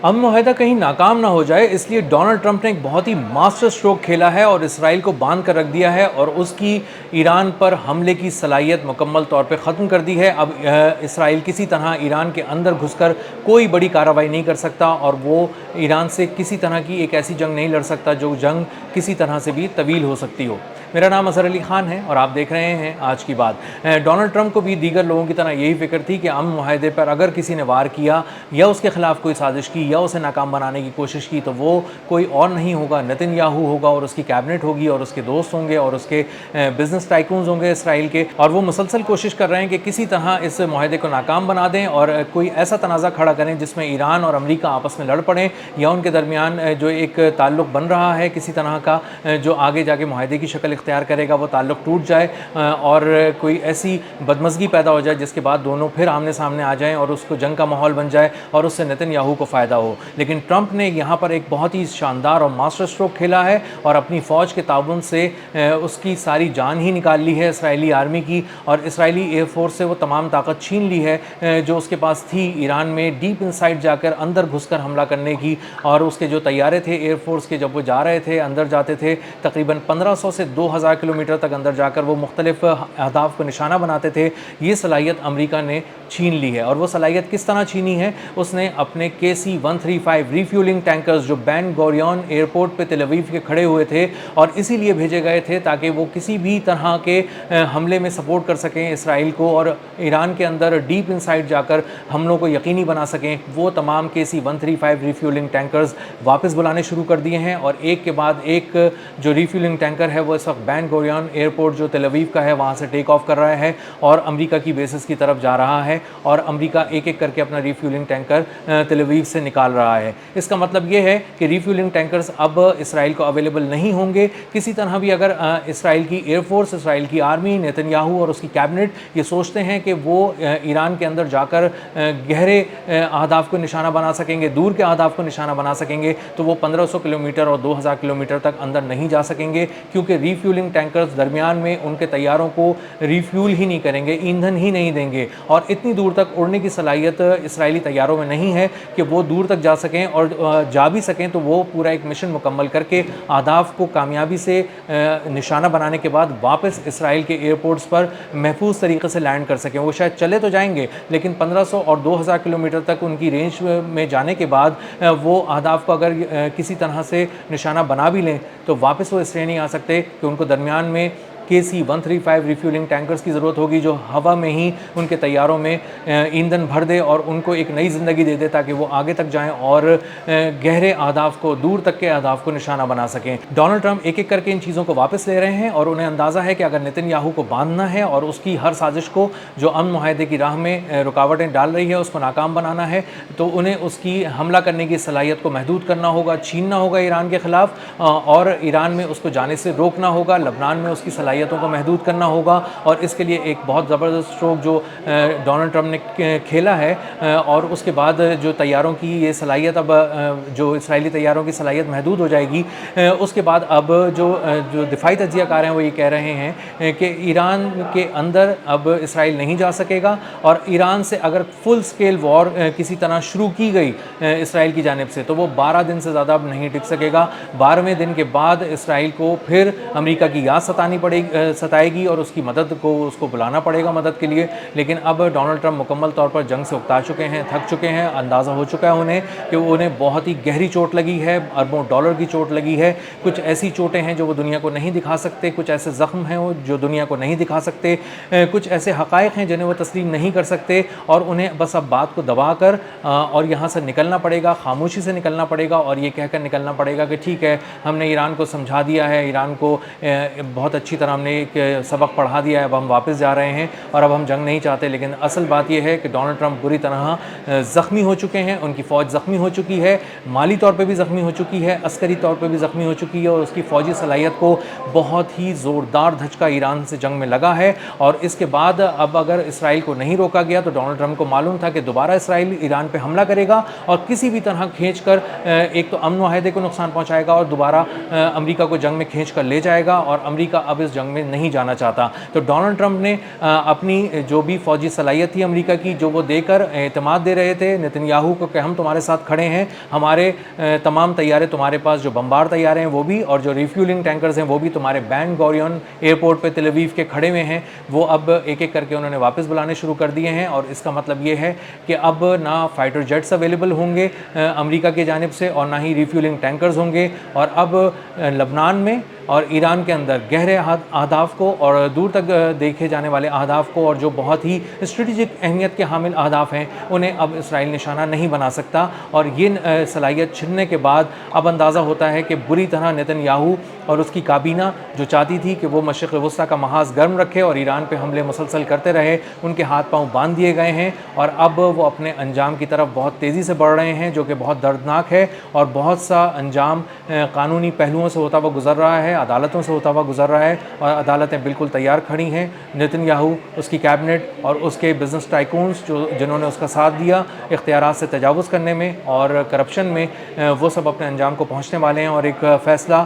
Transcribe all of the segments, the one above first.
امن معاہدہ کہیں ناکام نہ ہو جائے اس لیے ڈونلڈ ٹرمپ نے ایک بہت ہی ماسٹر اسٹروک کھیلا ہے اور اسرائیل کو باندھ کر رکھ دیا ہے اور اس کی ایران پر حملے کی صلاحیت مکمل طور پہ ختم کر دی ہے۔ اب اسرائیل کسی طرح ایران کے اندر گھس کر کوئی بڑی کارروائی نہیں کر سکتا اور وہ ایران سے کسی طرح کی ایک ایسی جنگ نہیں لڑ سکتا جو جنگ کسی طرح سے بھی طویل ہو سکتی ہو۔ میرا نام اظہر علی خان ہے اور آپ دیکھ رہے ہیں آج کی بات۔ ڈونلڈ ٹرمپ کو بھی دیگر لوگوں کی طرح یہی فکر تھی کہ امن معاہدے پر اگر کسی نے وار کیا یا اس کے خلاف کوئی سازش کی یا اسے ناکام بنانے کی کوشش کی تو وہ کوئی اور نہیں ہوگا، نتن یاہو ہوگا اور اس کی کیبنٹ ہوگی اور اس کے دوست ہوں گے اور اس کے بزنس ٹائکونز ہوں گے اسرائیل کے، اور وہ مسلسل کوشش کر رہے ہیں کہ کسی طرح اس معاہدے کو ناکام بنا دیں اور کوئی ایسا تنازع کھڑا کریں جس میں ایران اور امریکہ آپس میں لڑ پڑیں یا ان کے درمیان جو ایک تعلق بن رہا ہے کسی طرح کا جو آگے جا کے معاہدے کی شکل اختیار کرے گا وہ تعلق ٹوٹ جائے اور کوئی ایسی بدمزگی پیدا ہو جائے جس کے بعد دونوں پھر آمنے سامنے آ جائیں اور اس کو جنگ کا ماحول بن جائے اور اس سے نتن یاہو کو فائدہ ہو۔ لیکن ٹرمپ نے یہاں پر ایک بہت ہی شاندار اور ماسٹر اسٹروک کھیلا ہے اور اپنی فوج کے تعاون سے اس کی ساری جان ہی نکال لی ہے اسرائیلی آرمی کی، اور اسرائیلی ایئر فورس سے وہ تمام طاقت چھین لی ہے جو اس کے پاس تھی ایران میں ڈیپ انسائڈ جا کر اندر گھس کر حملہ کرنے کی۔ اور اس کے جو طیارے تھے ایئر فورس کے جب وہ جا رہے تھے اندر جاتے تھے تقریباً 1500 سے 2000 کلومیٹر تک اندر جا کر وہ مختلف اہداف کو نشانہ بناتے تھے، یہ صلاحیت امریکہ نے چھین لی ہے۔ اور وہ صلاحیت کس طرح چھینی ہے؟ اس نے اپنے KC-135 ریفیولنگ ٹینکرز جو بین گوریون ایئرپورٹ پہ تل اویو کے کھڑے ہوئے تھے اور اسی لیے بھیجے گئے تھے تاکہ وہ کسی بھی طرح کے حملے میں سپورٹ کر سکیں اسرائیل کو اور ایران کے اندر ڈیپ انسائڈ جا کر حملوں کو یقینی بنا سکیں، وہ تمام KC-135 ریفیولنگ ٹینکرز واپس بلانے شروع کر دیے ہیں اور ایک کے بعد ایک جو ریفیولنگ ٹینکر ہے وہ اس وقت بین گوریون ایئرپورٹ جو تل اویو کا ہے وہاں سے ٹیک آف کر رہا ہے اور امریکہ کی بیسز کی طرف جا رہا ہے اور امریکہ ایک ایک کر کے اپنا ریفیولنگ ٹینکر تل اویو سے نکال رہا ہے۔ اس کا مطلب یہ ہے کہ ریفیولنگ ٹینکرز اب اسرائیل کو اویلیبل نہیں ہوں گے کسی طرح بھی۔ اگر اسرائیل کی ایئر فورس، اسرائیل کی آرمی، نتن یاہو اور اس کی کیبنٹ یہ سوچتے ہیں کہ وہ ایران کے اندر جا کر گہرے اہداف کو نشانہ بنا سکیں گے، دور کے اہداف کو نشانہ بنا سکیں گے، تو وہ 1500 کلومیٹر اور 2000 کلومیٹر تک اندر نہیں جا سکیں گے کیونکہ ریفیولنگ ٹینکرز درمیان میں ان کے طیاروں کو ریفیول ہی نہیں کریں گے، ایندھن ہی نہیں دیں گے اور اتنی دور تک اڑنے کی صلاحیت اسرائیلی طیاروں میں نہیں ہے کہ وہ دور تک جا سکیں، اور جا بھی سکیں تو وہ پورا ایک مشن مکمل کر کے اہداف کو کامیابی سے نشانہ بنانے کے بعد واپس اسرائیل کے ایئرپورٹس پر محفوظ طریقے سے لینڈ کر سکیں۔ وہ شاید چلے تو جائیں گے لیکن 1500 اور 2000 کلومیٹر تک ان کی رینج میں جانے کے بعد وہ اہداف کو اگر کسی طرح سے نشانہ بنا بھی لیں تو واپس وہ اس لیے نہیں آ سکتے کہ ان کو درمیان میں KC-135 ریفیولنگ ٹینکرز کی ضرورت ہوگی جو ہوا میں ہی ان کے طیاروں میں ایندھن بھر دے اور ان کو ایک نئی زندگی دے دے تاکہ وہ آگے تک جائیں اور گہرے اہداف کو، دور تک کے اہداف کو نشانہ بنا سکیں۔ ڈونلڈ ٹرمپ ایک ایک کر کے ان چیزوں کو واپس لے رہے ہیں اور انہیں اندازہ ہے کہ اگر نتن یاہو کو باندھنا ہے اور اس کی ہر سازش کو جو امن معاہدے کی راہ میں رکاوٹیں ڈال رہی ہے اس کو ناکام بنانا ہے تو انہیں اس کی حملہ کرنے کی صلاحیت کو محدود کرنا ہوگا، چھیننا ہوگا ایران کے خلاف اور ایران میں اس کو جانے سے روکنا ہوگا، لبنان میں اس کی صلاحیتوں کو محدود کرنا ہوگا۔ اور اس کے لیے ایک بہت زبردست اسٹروک جو ڈونلڈ ٹرمپ نے کھیلا ہے اور اس کے بعد جو طیاروں کی یہ صلاحیت اب جو اسرائیلی طیاروں کی صلاحیت محدود ہو جائے گی، اس کے بعد اب جو دفاعی تجزیہ کار ہیں وہ یہ کہہ رہے ہیں کہ ایران کے اندر اب اسرائیل نہیں جا سکے گا اور ایران سے اگر فل سکیل وار کسی طرح شروع کی گئی اسرائیل کی جانب سے تو وہ 12 دن سے زیادہ اب نہیں ٹک سکے گا۔ 12ویں دن کے بعد اسرائیل کو پھر امریکہ کی یاد ستائے گی اور اس کی مدد کو اس کو بلانا پڑے گا مدد کے لیے۔ لیکن اب ڈونلڈ ٹرمپ مکمل طور پر جنگ سے اکتا چکے ہیں، تھک چکے ہیں، اندازہ ہو چکا ہے انہیں کہ انہیں بہت ہی گہری چوٹ لگی ہے، اربوں ڈالر کی چوٹ لگی ہے، کچھ ایسی چوٹیں ہیں جو وہ دنیا کو نہیں دکھا سکتے، کچھ ایسے زخم ہیں جو دنیا کو نہیں دکھا سکتے، کچھ ایسے حقائق ہیں جنہیں وہ تسلیم نہیں کر سکتے اور انہیں بس اب بات کو دبا کر اور یہاں سے نکلنا پڑے گا، خاموشی سے نکلنا پڑے گا اور یہ کہہ کر نکلنا پڑے گا کہ ٹھیک ہے ہم نے ایران کو سمجھا دیا ہے، ایران کو بہت اچھی طرح ہم نے ایک سبق پڑھا دیا ہے، اب ہم واپس جا رہے ہیں اور اب ہم جنگ نہیں چاہتے۔ لیکن اصل بات یہ ہے کہ ڈونلڈ ٹرمپ بری طرح زخمی ہو چکے ہیں، ان کی فوج زخمی ہو چکی ہے، مالی طور پہ بھی زخمی ہو چکی ہے، عسکری طور پہ بھی زخمی ہو چکی ہے اور اس کی فوجی صلاحیت کو بہت ہی زوردار دھچکا ایران سے جنگ میں لگا ہے۔ اور اس کے بعد اب اگر اسرائیل کو نہیں روکا گیا تو ڈونلڈ ٹرمپ کو معلوم تھا کہ دوبارہ اسرائیل ایران پہ حملہ کرے گا اور کسی بھی طرح کھینچ کر ایک تو امن معاہدے کو نقصان پہنچائے گا اور دوبارہ امریکہ کو جنگ میں کھینچ کر لے جائے گا اور امریکہ اب اس جنگ جنگ میں نہیں جانا چاہتا. تو ڈونلڈ ٹرمپ نے اپنی جو بھی فوجی صلاحیت تھی امریکہ کی, جو وہ دے کر اعتماد دے رہے تھے نتن یاہو کو کہ ہم تمہارے ساتھ کھڑے ہیں, ہمارے تمام طیارے تمہارے پاس جو بمبار طیارے ہیں وہ بھی, اور جو ریفیولنگ ٹینکرز ہیں وہ بھی تمہارے بین گورین ایئرپورٹ پہ تل اویو کے کھڑے ہوئے ہیں, وہ اب ایک ایک کر کے انہوں نے واپس بلانے شروع کر دیے ہیں. اور اس کا مطلب یہ ہے کہ اب نہ فائٹر جیٹس اویلیبل ہوں گے امریکہ کی جانب سے, اور نہ ہی ریفیولنگ ٹینکرز ہوں گے. اور اب لبنان میں اور ایران کے اندر گہرے اہداف کو اور دور تک دیکھے جانے والے اہداف کو, اور جو بہت ہی اسٹریٹجک اہمیت کے حامل اہداف ہیں, انہیں اب اسرائیل نشانہ نہیں بنا سکتا. اور یہ صلاحیت چھننے کے بعد اب اندازہ ہوتا ہے کہ بری طرح نتن یاہو اور اس کی کابینہ جو چاہتی تھی کہ وہ مشرق وسطیٰ کا محاذ گرم رکھے اور ایران پہ حملے مسلسل کرتے رہے, ان کے ہاتھ پاؤں باندھ دیے گئے ہیں. اور اب وہ اپنے انجام کی طرف بہت تیزی سے بڑھ رہے ہیں, جو کہ بہت دردناک ہے. اور بہت سا انجام قانونی پہلوؤں سے ہوتا ہوا گزر رہا ہے, عدالتوں سے ہوتا ہوا گزر رہا ہے, اور عدالتیں بالکل تیار کھڑی ہیں نتن یاہو, اس کی کیبنٹ اور اس کے بزنس ٹائکونز جنہوں نے اس کا ساتھ دیا اختیارات سے تجاوز کرنے میں اور کرپشن میں, وہ سب اپنے انجام کو پہنچنے والے ہیں. اور ایک فیصلہ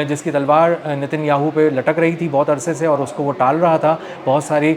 جس کی تلوار نتن یاہو پہ لٹک رہی تھی بہت عرصے سے, اور اس کو وہ ٹال رہا تھا بہت ساری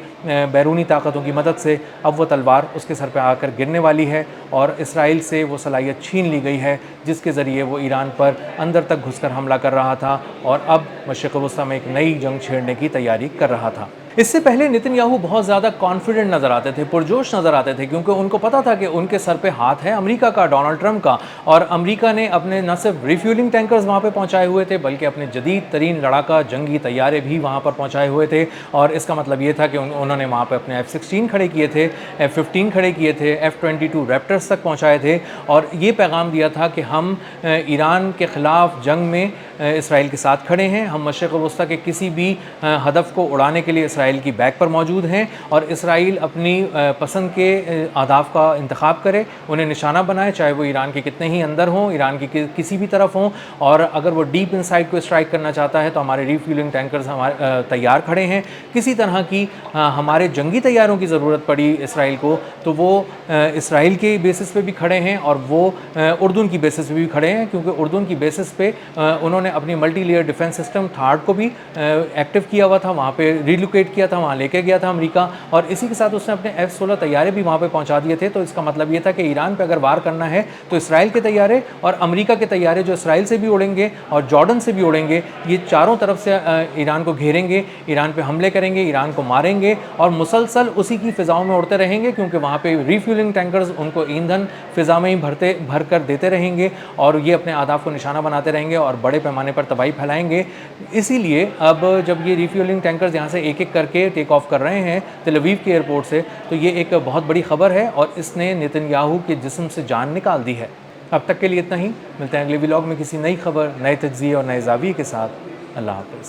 بیرونی طاقتوں کی مدد سے, اب وہ تلوار اس کے سر پہ آ کر گرنے والی ہے. اور اسرائیل سے وہ صلاحیت چھین لی گئی ہے جس کے ذریعے وہ ایران پر اندر تک گھس کر حملہ کر رہا تھا, اور اب مشرق وسطیٰ میں ایک نئی جنگ چھیڑنے کی تیاری کر رہا تھا. اس سے پہلے نتن یاہو بہت زیادہ کانفیڈنٹ نظر آتے تھے, پرجوش نظر آتے تھے, کیونکہ ان کو پتا تھا کہ ان کے سر پہ ہاتھ ہے امریکہ کا, ڈونلڈ ٹرمپ کا. اور امریکہ نے اپنے نہ صرف ریفیولنگ ٹینکرز وہاں پہ پہنچائے ہوئے تھے, بلکہ اپنے جدید ترین لڑاکا جنگی طیارے بھی وہاں پر پہنچائے ہوئے تھے. اور اس کا مطلب یہ تھا کہ انہوں نے وہاں پہ اپنے F-16 کھڑے کیے تھے, F-15 کھڑے کیے تھے, F-22 ریپٹرز تک پہنچائے تھے, اور یہ پیغام دیا تھا کہ ہم ایران کے خلاف جنگ میں اسرائیل کے ساتھ کھڑے ہیں, ہم مشرق وسطیٰ کے کسی بھی ہدف کو اڑانے کے لیے اسرائیل کی بیک پر موجود ہیں, اور اسرائیل اپنی پسند کے اہداف کا انتخاب کرے, انہیں نشانہ بنائے, چاہے وہ ایران کے کتنے ہی اندر ہوں, ایران کی کسی بھی طرف ہوں. اور اگر وہ ڈیپ انسائڈ کو اسٹرائک کرنا چاہتا ہے تو ہمارے ریفیولنگ ٹینکرز ہمارے تیار کھڑے ہیں. کسی طرح کی ہمارے جنگی تیاروں کی ضرورت پڑی اسرائیل کو تو وہ اسرائیل کے بیسس پہ بھی کھڑے ہیں, اور وہ اردن کی بیسس پہ بھی کھڑے ہیں, کیونکہ اردن کی بیسس پہ انہوں نے اپنی multi layer defence system third کو بھی ایکٹیو کیا ہوا تھا, وہاں پہ ریلوکیٹ کیا تھا, وہاں لے کے گیا تھا امریکہ, اور اسی کے ساتھ اس نے اپنے F-16 طیارے بھی وہاں پہ پہنچا دیے تھے. تو اس کا مطلب یہ تھا کہ ایران پہ اگر وار کرنا ہے تو اسرائیل کے طیارے اور امریکہ کے طیارے جو اسرائیل سے بھی اڑیں گے اور جارڈن سے بھی اڑیں گے, یہ چاروں طرف سے ایران کو گھیریں گے, ایران پہ حملے کریں گے, ایران کو ماریں گے, اور مسلسل اسی کی فضاؤں میں اڑتے رہیں گے, کیونکہ وہاں پہ ریفیولنگ ٹینکرز ان کو ایندھن فضا میں ہی بھر کر دیتے رہیں گے, اور یہ اپنے اہداف کو نشانہ بناتے رہیں گے اور بڑے پیمانے پر تباہی پھیلائیں گے. اسی لیے اب جب یہ ریفیولنگ ٹینکرز یہاں سے ایک ایک کر کے ٹیک آف کر رہے ہیں تل اویو کے ایئرپورٹ سے, تو یہ ایک بہت بڑی خبر ہے, اور اس نے نتن یاہو کے جسم سے جان نکال دی ہے. اب تک کے لیے اتنا ہی, ملتے ہیں اگلے ولاگ میں کسی نئی خبر, نئے تجزیے اور نئے زاویے کے ساتھ. اللہ حافظ.